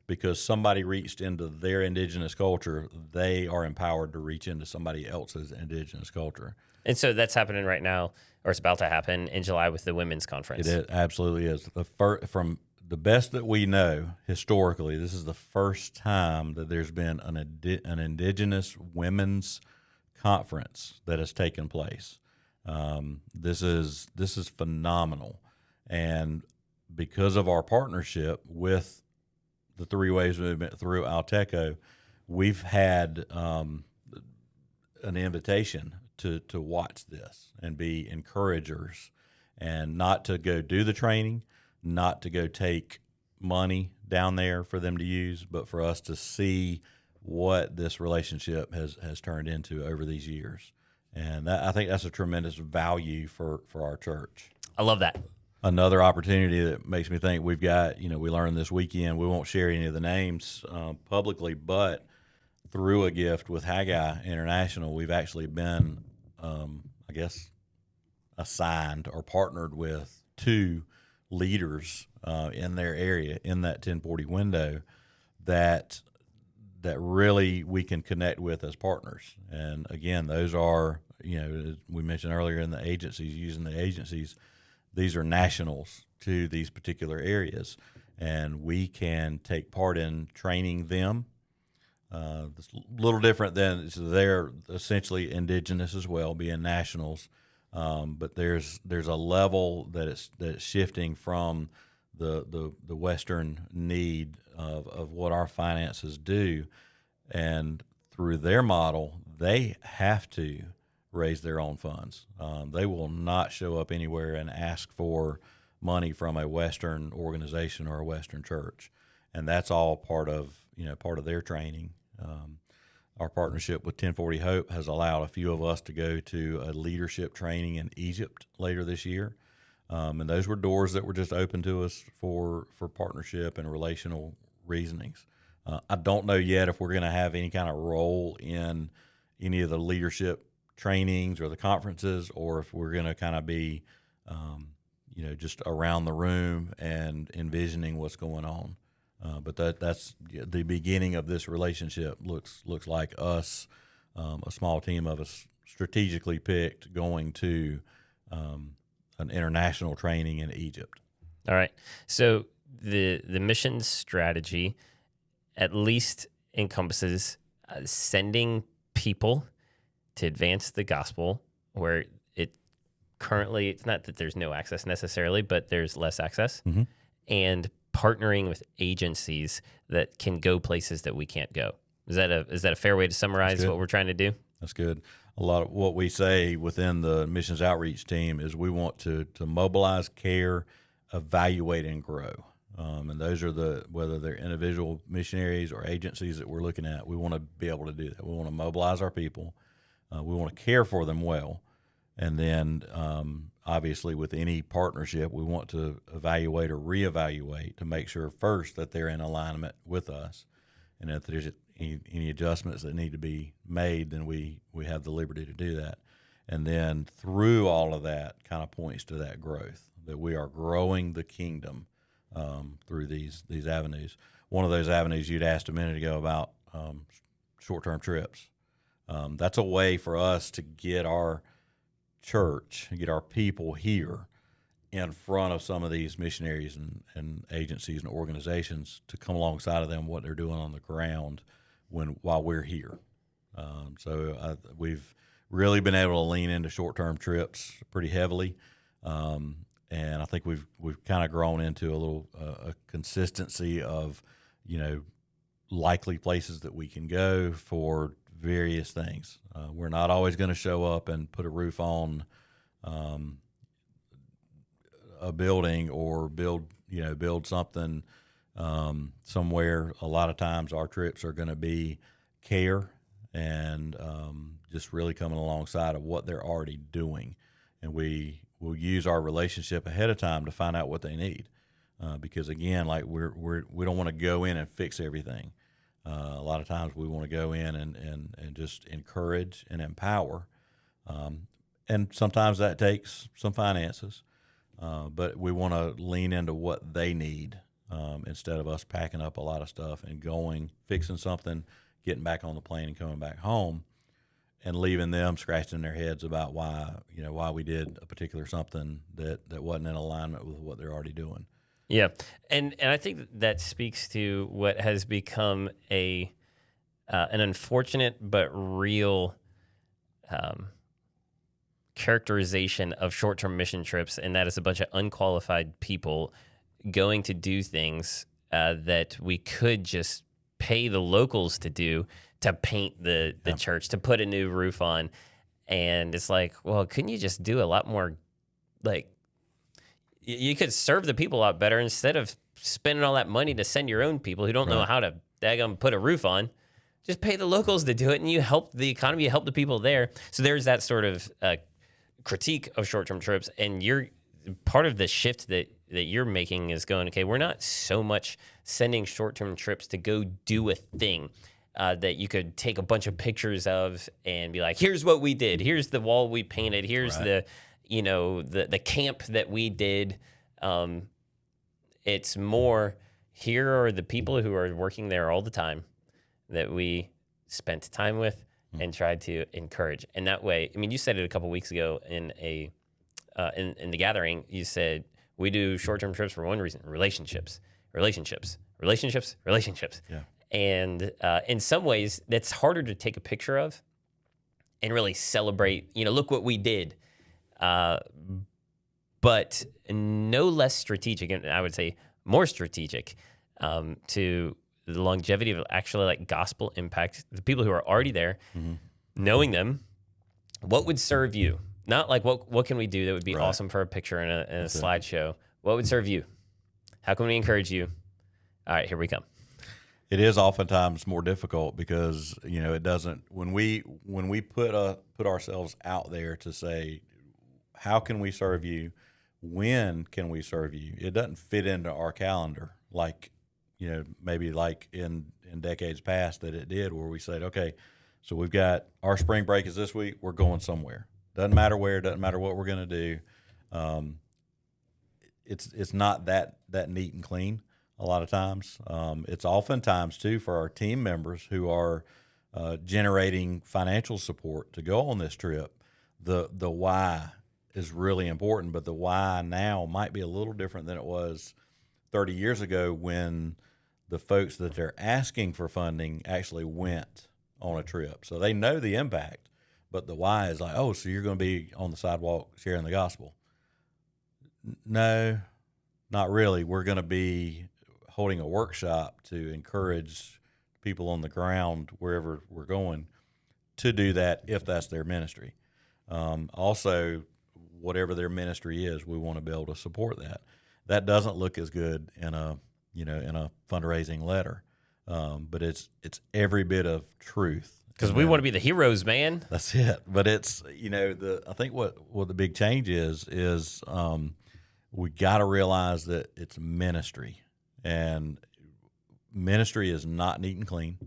because somebody reached into their indigenous culture, they are empowered to reach into somebody else's indigenous culture. And so that's happening right now, or it's about to happen in July with the women's conference. It absolutely is. From the best that we know historically, this is the first time that there's been an indigenous women's conference that has taken place. This is phenomenal, and because of our partnership with the 3 Waves movement through Alteco, we've had an invitation to watch this and be encouragers, and not to go do the training, not to go take money down there for them to use, but for us to see what this relationship has turned into over these years. And I think that's a tremendous value for our church. I love that. Another opportunity that makes me think we've got, we learned this weekend, we won't share any of the names publicly, but through a gift with Haggai International, we've actually been, assigned or partnered with 2 leaders in their area in that 1040 window that really we can connect with as partners. And again, those are, as we mentioned earlier, in the agencies, using the agencies, these are nationals to these particular areas, and we can take part in training them. It's a little different than they're essentially indigenous as well, being nationals. But there's a level that it's shifting from the Western need of what our finances do, and through their model, they have to raise their own funds. They will not show up anywhere and ask for money from a Western organization or a Western church, and that's all part of their training. Our partnership with 1040 Hope has allowed a few of us to go to a leadership training in Egypt later this year. And those were doors that were just open to us for partnership and relational reasonings. I don't know yet if we're going to have any kind of role in any of the leadership trainings or the conferences, or if we're going to kind of be, just around the room and envisioning what's going on. But that's the beginning of this relationship. Looks like us, a small team of us, strategically picked going to an international training in Egypt. All right. So the mission strategy at least encompasses sending people to advance the gospel, where currently it's not that there's no access necessarily, but there's less access, and partnering with agencies that can go places that we can't go. Is that a fair way to summarize what we're trying to do? That's good. A lot of what we say within the missions outreach team is we want to mobilize, care, evaluate, and grow. And those are whether they're individual missionaries or agencies that we're looking at, we want to be able to do that. We want to mobilize our people. We want to care for them well. And then, obviously, with any partnership, we want to evaluate or reevaluate to make sure first that they're in alignment with us. And if there's any adjustments that need to be made, then we have the liberty to do that. And then through all of that kind of points to that growth, that we are growing the kingdom through these avenues. One of those avenues you'd asked a minute ago about short-term trips. That's a way for us to get our church, get our people here in front of some of these missionaries and agencies and organizations to come alongside of them, what they're doing on the ground while we're here. So we've really been able to lean into short-term trips pretty heavily. And I think we've kind of grown into a little a consistency of, likely places that we can go for various things. We're not always going to show up and put a roof on a building or build something somewhere. A lot of times our trips are going to be care and just really coming alongside of what they're already doing. And we will use our relationship ahead of time to find out what they need. Because again, like we don't want to go in and fix everything. A lot of times we want to go in and just encourage and empower. And sometimes that takes some finances, but we want to lean into what they need instead of us packing up a lot of stuff and going, fixing something, getting back on the plane and coming back home and leaving them scratching their heads about why we did a particular something that wasn't in alignment with what they're already doing. Yeah, and I think that speaks to what has become an unfortunate but real characterization of short-term mission trips, and that is a bunch of unqualified people going to do things that we could just pay the locals to do, to paint the church, to put a new roof on. And it's like, well, couldn't you just do a lot more, like, you could serve the people a lot better instead of spending all that money to send your own people who don't know how to daggum put a roof on. Just pay the locals to do it, and you help the economy, you help the people there. So there's that sort of critique of short-term trips, and you're part of the shift that you're making is going, okay, we're not so much sending short-term trips to go do a thing that you could take a bunch of pictures of and be like, here's what we did, here's the wall we painted, here's the camp that we did. It's more, here are the people who are working there all the time that we spent time with and tried to encourage. And that way, I mean, you said it a couple weeks ago in in the gathering, you said, we do short-term trips for one reason: relationships. Yeah. And in some ways, that's harder to take a picture of and really celebrate, look what we did. but no less strategic, and I would say more strategic, to the longevity of actually like gospel impact, the people who are already there, knowing them. What would serve you? Not like what can we do that would be awesome for a picture and a slideshow. What would serve you? How can we encourage you? All right, here we come. It is oftentimes more difficult because it doesn't, when we put ourselves out there to say, how can we serve you? When can we serve you? It doesn't fit into our calendar like maybe like in decades past that it did, where we said, okay, so we've got our spring break is this week. We're going somewhere. Doesn't matter where. Doesn't matter what we're going to do. It's not that neat and clean a lot of times. It's oftentimes too for our team members who are generating financial support to go on this trip. The why is really important, but the why now might be a little different than it was 30 years ago when the folks that they're asking for funding actually went on a trip. So they know the impact, but the why is like, oh, so you're going to be on the sidewalk sharing the gospel. No, not really. We're going to be holding a workshop to encourage people on the ground wherever we're going to do that if that's their ministry. Also, whatever their ministry is, we want to be able to support that. That doesn't look as good in a fundraising letter, but it's every bit of truth. Because we want to be the heroes, man. That's it. But it's I think what the big change is we got to realize that it's ministry, and ministry is not neat and clean.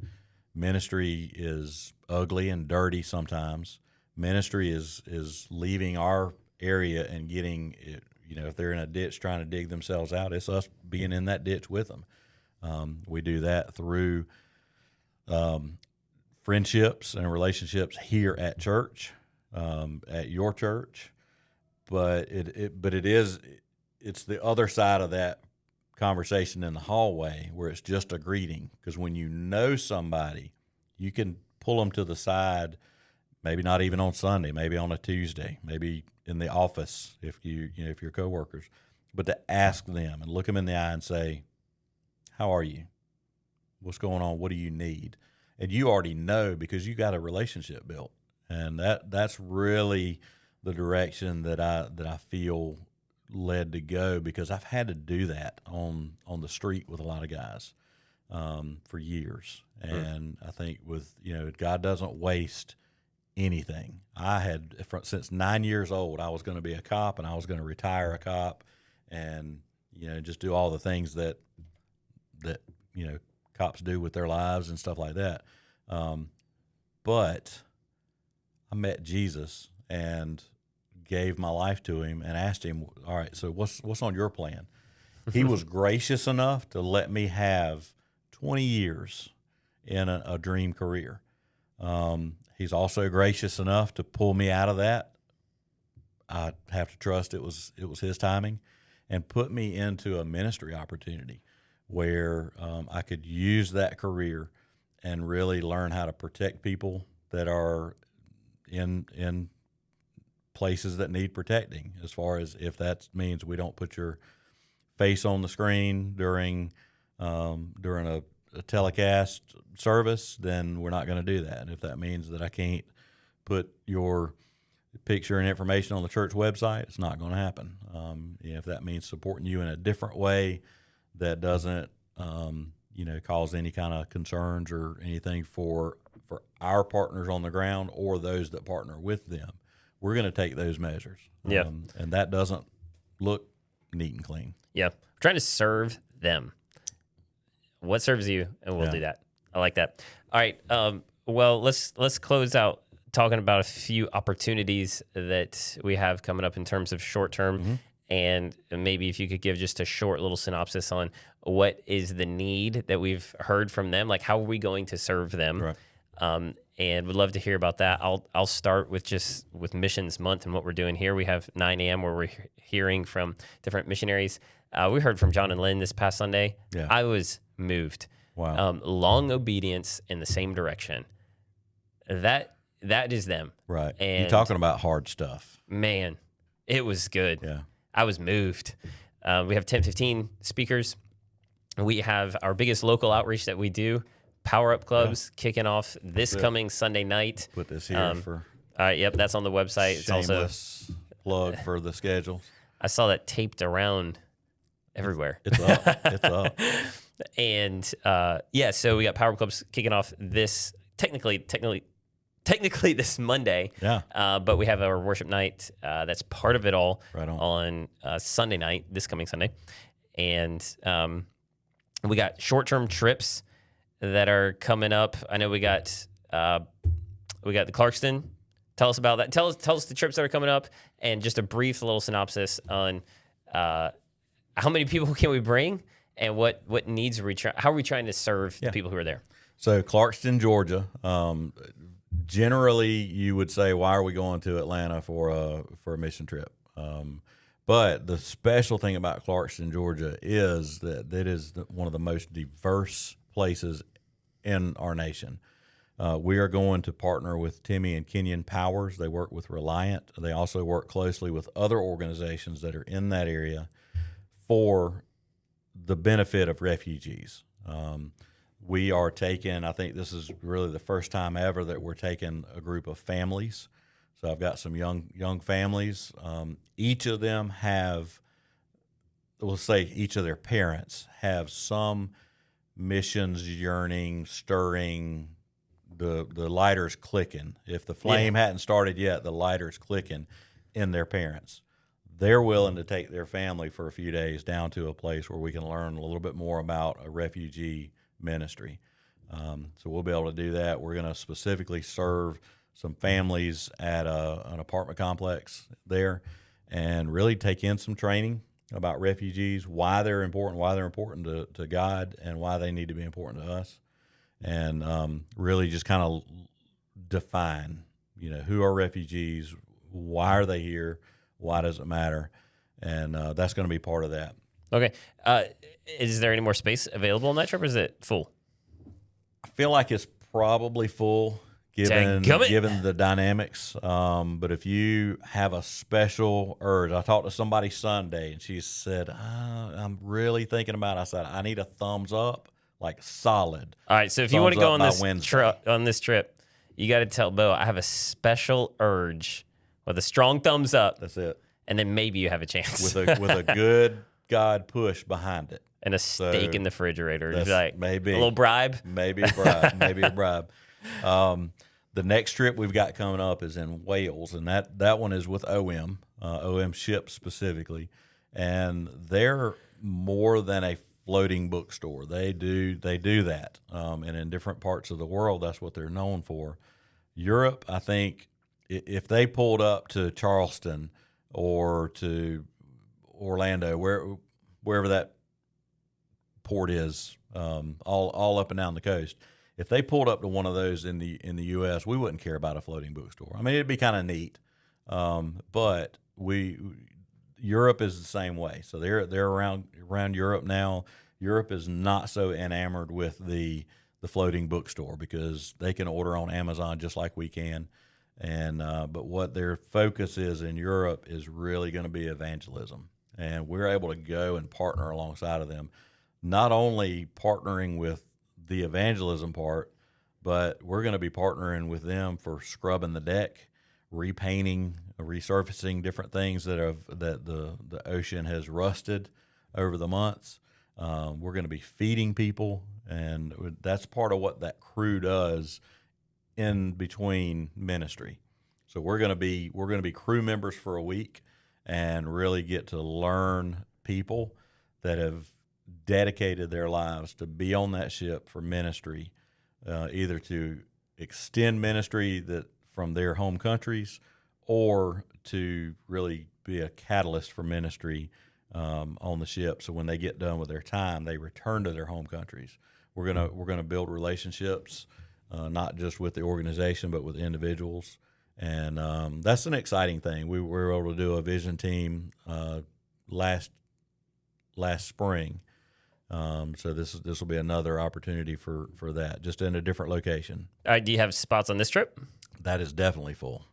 Ministry is ugly and dirty sometimes. Ministry is leaving our area and getting it. If they're in a ditch trying to dig themselves out, it's us being in that ditch with them. We do that through friendships and relationships here at church, at your church, but it's the other side of that conversation in the hallway where it's just a greeting. Because when you know somebody, you can pull them to the side, maybe not even on Sunday, maybe on a Tuesday, maybe in the office if if you're coworkers, but to ask them and look them in the eye and say, how are you? What's going on? What do you need? And you already know because you got a relationship built. And that's really the direction that I feel led to go, because I've had to do that on the street with a lot of guys for years. And I think with God doesn't waste anything. I had since 9 years old, I was going to be a cop, and I was going to retire a cop, and just do all the things that cops do with their lives and stuff like that. But I met Jesus and gave my life to him and asked him, all right, so what's on your plan? He was gracious enough to let me have 20 years in a dream career. He's also gracious enough to pull me out of that. I have to trust it was his timing, and put me into a ministry opportunity where I could use that career and really learn how to protect people that are in places that need protecting, as far as if that means we don't put your face on the screen during a telecast service, then we're not going to do that. And if that means that I can't put your picture and information on the church website, it's not going to happen. If that means supporting you in a different way that doesn't cause any kind of concerns or anything for our partners on the ground or those that partner with them, we're going to take those measures. Yeah. And that doesn't look neat and clean. Yeah. We're trying to serve them. What serves you, and we'll do that. I like that. All right. Well, let's close out talking about a few opportunities that we have coming up in terms of short term, and maybe if you could give just a short little synopsis on what is the need that we've heard from them, like how are we going to serve them, right. And would love to hear about that. I'll start with Missions Month and what we're doing here. We have 9 a.m. where we're hearing from different missionaries. We heard from John and Lynn this past Sunday. Yeah. I was moved. Wow. Long obedience in the same direction. That is them. Right. And you're talking about hard stuff. Man, it was good. Yeah. I was moved. We have 10, 15 speakers. We have our biggest local outreach that we do, Power Up Clubs, kicking off this coming Sunday night. Put this here for Yep, that's on the website. It's also shameless plug for the schedules. I saw that taped around everywhere. It's up. It's up. And so we got Power Up Clubs kicking off this technically this Monday. Yeah. But we have our worship night. That's part of it all Right on. Sunday night, this coming Sunday. And we got short-term trips that are coming up. I know we got the Clarkston. Tell us about that. Tell us the trips that are coming up, and just a brief little synopsis on how many people can we bring, and what needs are we how are we trying to serve the people who are there? So Clarkston, Georgia. Generally, you would say, why are we going to Atlanta for a mission trip? But the special thing about Clarkston, Georgia, is that it is one of the most diverse places in our nation. We are going to partner with Timmy and Kenyon Powers. They work with Reliant. They also work closely with other organizations that are in that area for the benefit of refugees. We are taking, I think this is really the first time ever that we're taking a group of families. So I've got some young families. Each of them have, we'll say each of their parents have some missions yearning, stirring, the lighter's clicking. If the flame hadn't started yet, the lighter's clicking in their parents. They're willing to take their family for a few days down to a place where we can learn a little bit more about a refugee ministry. So we'll be able to do that. We're going to specifically serve some families at an apartment complex there and really take in some training about refugees, why they're important to God, and why they need to be important to us. And really just kind of define, who are refugees, why are they here, why does it matter, and that's going to be part of that. Okay. Is there any more space available on that trip, or is it full? I feel like it's probably full given the dynamics. But if you have a special urge, I talked to somebody Sunday, and she said, I'm really thinking about it. I said, I need a thumbs up. Like solid. All right, so if you want to go on this trip, you got to tell Bo, I have a special urge with a strong thumbs up. That's it. And then maybe you have a chance with a good God push behind it, and a steak in the refrigerator. Just like maybe a little bribe, maybe a bribe, maybe a bribe. The next trip we've got coming up is in Wales, and that one is with OM Ships specifically, and they're more than a floating bookstore. They do that, and in different parts of the world, that's what they're known for. Europe, I think, if they pulled up to Charleston or to Orlando, wherever that port is, all up and down the coast, if they pulled up to one of those in the U.S., we wouldn't care about a floating bookstore. I mean, it'd be kind of neat, but Europe is the same way. So they're around Europe now. Europe is not so enamored with the floating bookstore because they can order on Amazon just like we can. And but what their focus is in Europe is really going to be evangelism. And we're able to go and partner alongside of them, not only partnering with the evangelism part, but we're going to be partnering with them for scrubbing the deck, repainting, resurfacing different things that the ocean has rusted over the months. We're going to be feeding people, and that's part of what that crew does in between ministry. So we're going to be crew members for a week and really get to learn people that have dedicated their lives to be on that ship for ministry, either to extend ministry that from their home countries, or to really be a catalyst for ministry on the ship. So when they get done with their time, they return to their home countries. We're gonna build relationships, not just with the organization, but with individuals, and that's an exciting thing. We were able to do a vision team last spring. So this will be another opportunity for that, just in a different location. All right, do you have spots on this trip? That is definitely full.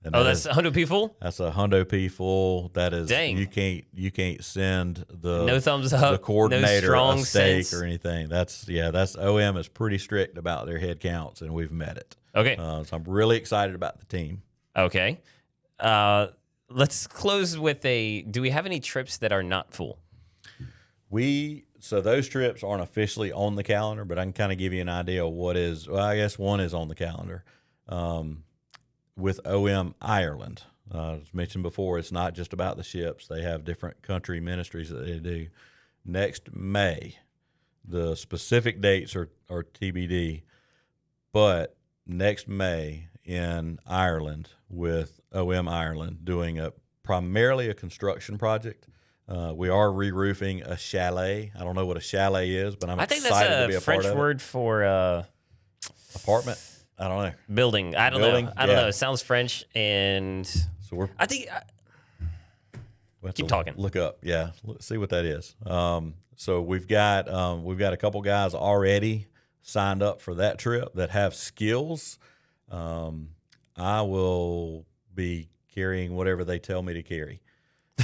And Oh, that's Hundo P full? that's a Hundo P full. That is, Dang. you can't send No thumbs up, the coordinator no strong a steak sense. or anything. That's OM is pretty strict about their head counts, and we've met it. Okay. So I'm really excited about the team. Okay. Let's close with do we have any trips that are not full? So those trips aren't officially on the calendar, but I can kind of give you an idea of what is. Well, I guess one is on the calendar with OM Ireland. As mentioned before, it's not just about the ships. They have different country ministries that they do. Next May, the specific dates are TBD, but next May in Ireland with OM Ireland doing primarily a construction project. We are re-roofing a chalet. I don't know what a chalet is, but I think excited to be a French part of it. word for Apartment. I don't know. Building. I don't know. I don't know. It sounds French, and so I think. Keep talking. Look up. Yeah, see what that is. So we've got a couple guys already signed up for that trip that have skills. I will be carrying whatever they tell me to carry.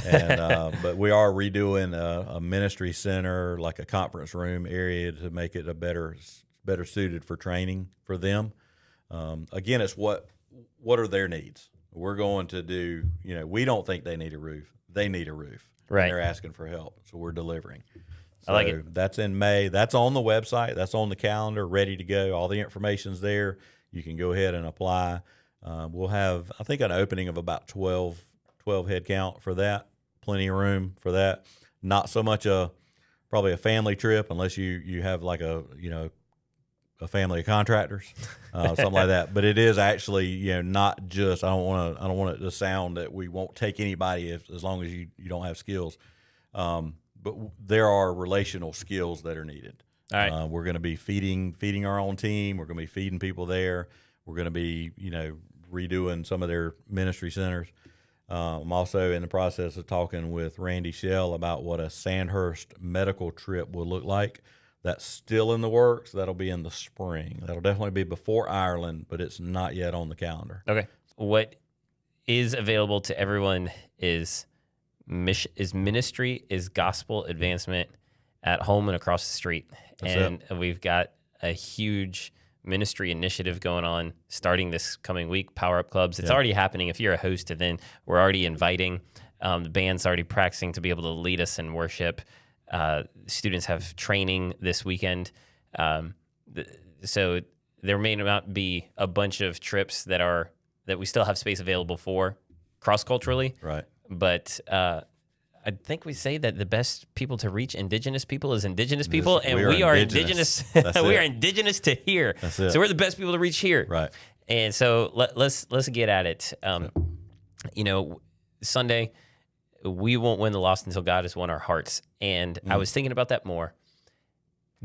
And but we are redoing a ministry center, like a conference room area, to make it a better suited for training for them. Again, it's what are their needs? We're going to do. We don't think they need a roof. They need a roof. Right. And they're asking for help, so we're delivering. So I like it. That's in May. That's on the website. That's on the calendar, ready to go. All the information's there. You can go ahead and apply. We'll have, I think, an opening of about 12 head count for that. Plenty of room for that. Not so much probably a family trip unless you have like a family of contractors, something like that. But it is actually, not just. I don't want it to sound that we won't take anybody as long as you don't have skills. But there are relational skills that are needed. All right. We're going to be feeding our own team. We're going to be feeding people there. We're going to be, redoing some of their ministry centers. I'm also in the process of talking with Randy Shell about what a Sandhurst medical trip will look like. That's still in the works. That'll be in the spring. That'll definitely be before Ireland, but it's not yet on the calendar. Okay. What is available to everyone is ministry, is gospel advancement at home and across the street. And we've got a huge ministry initiative going on starting this coming week, Power Up Clubs. It's already happening. If you're a host event, we're already inviting. The band's already practicing to be able to lead us in worship. Students have training this weekend. So there may not be a bunch of trips that we still have space available for cross-culturally. Right. But I think we say that the best people to reach indigenous people is indigenous people, and we are indigenous. We are indigenous to here. That's it. So we're the best people to reach here. Right. And so let's get at it. Sunday, we won't win the lost until God has won our hearts. And I was thinking about that more.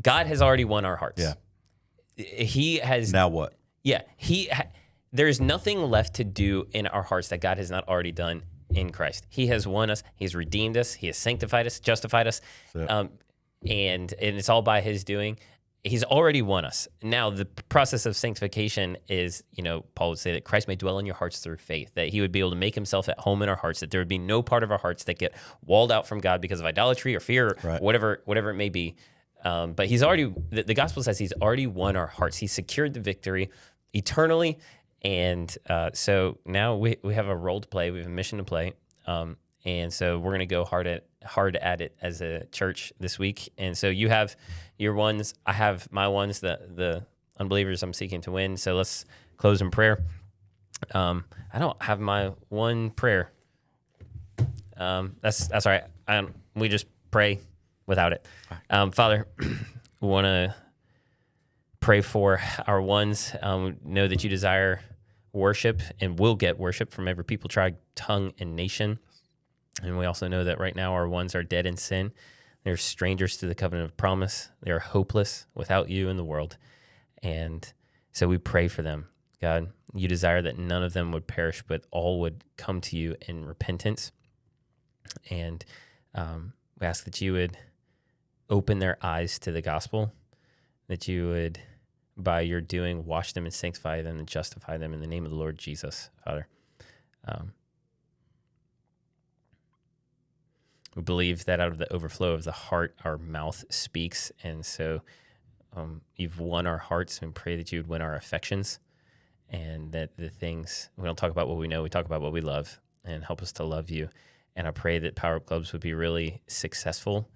God has already won our hearts. Yeah. He has. Now what? Yeah. There's nothing left to do in our hearts that God has not already done in Christ. He has won us. He's redeemed us. He has sanctified us, justified us. And it's all by his doing. He's already won us. Now, the process of sanctification is, Paul would say that Christ may dwell in your hearts through faith, that he would be able to make himself at home in our hearts, that there would be no part of our hearts that get walled out from God because of idolatry or fear, or whatever it may be. But he's already, the gospel says he's already won our hearts. He's secured the victory eternally. And so now we have a role to play. We have a mission to play. And so we're going to go hard at it as a church this week. And so you have your ones. I have my ones, the unbelievers I'm seeking to win. So let's close in prayer. I don't have my one prayer. That's all right. We just pray without it. Father, we want to pray for our ones. Know that you desire worship and will get worship from every people, tribe, tongue, and nation. And we also know that right now our ones are dead in sin. They're strangers to the covenant of promise. They are hopeless without you in the world. And so we pray for them. God, you desire that none of them would perish, but all would come to you in repentance. And we ask that you would open their eyes to the gospel, that you would, by your doing, wash them and sanctify them and justify them in the name of the Lord Jesus, Father. We believe that out of the overflow of the heart, our mouth speaks. And so you've won our hearts, and pray that you would win our affections, and that the things, we don't talk about what we know, we talk about what we love, and help us to love you. And I pray that Power Up Clubs would be really successful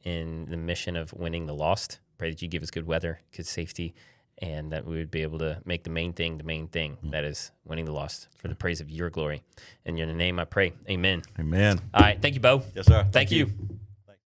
in the mission of winning the lost. Pray that you give us good weather, good safety, and that we would be able to make the main thing, that is winning the lost for the praise of your glory. In your name I pray, amen. Amen. All right, thank you, Bo. Yes, sir. Thank you.